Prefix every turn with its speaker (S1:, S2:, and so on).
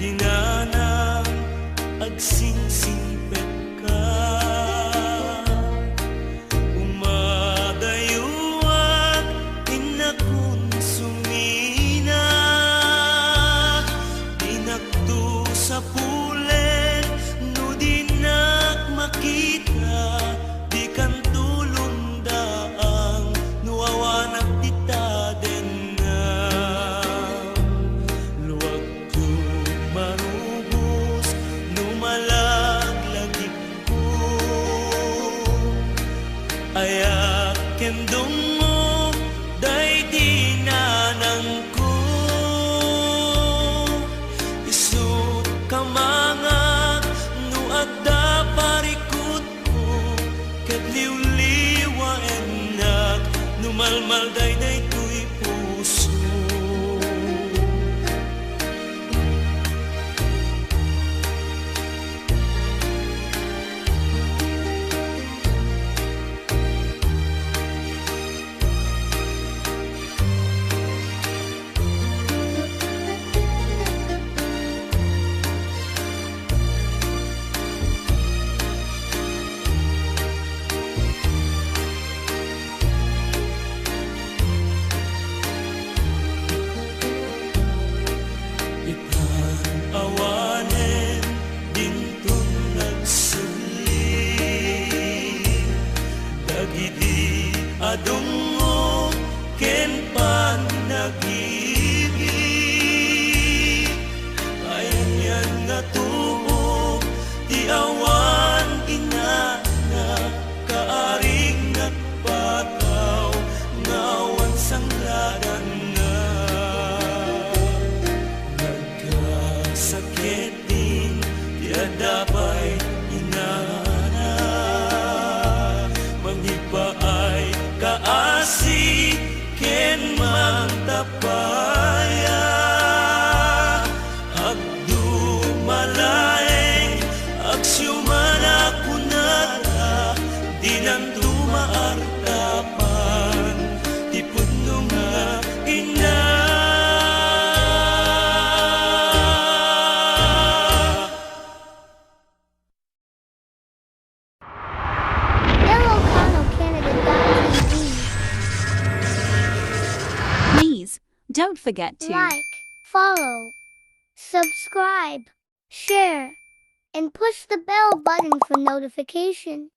S1: dinanang agsingsingpet ka. Umadayuan inakun sumina, dinakto sa pulen no dinak makita, di kan tulong daang nuawanak tita den na. Luwag tu marubos numalaglag ko, ayak kendong mo day dinanang ko. Isut kamangak no adda parikot ko, ket liwliwa enak numalmal day tuy puso. Awanen dintun nagsuli, dagiti adungo ken panagibig. Ayan yan nga tuo di awan inana, kaarig nagpataw ngawan sangladan na. Sakitin tiada pa'y inana, manghipaay kaasi ken mangtapaya. Agdumalaeng agsyumana kunara, dinan tumaartapan tipud nga ina.
S2: Please don't forget to
S3: like, follow, subscribe, share, and push the bell button for notification.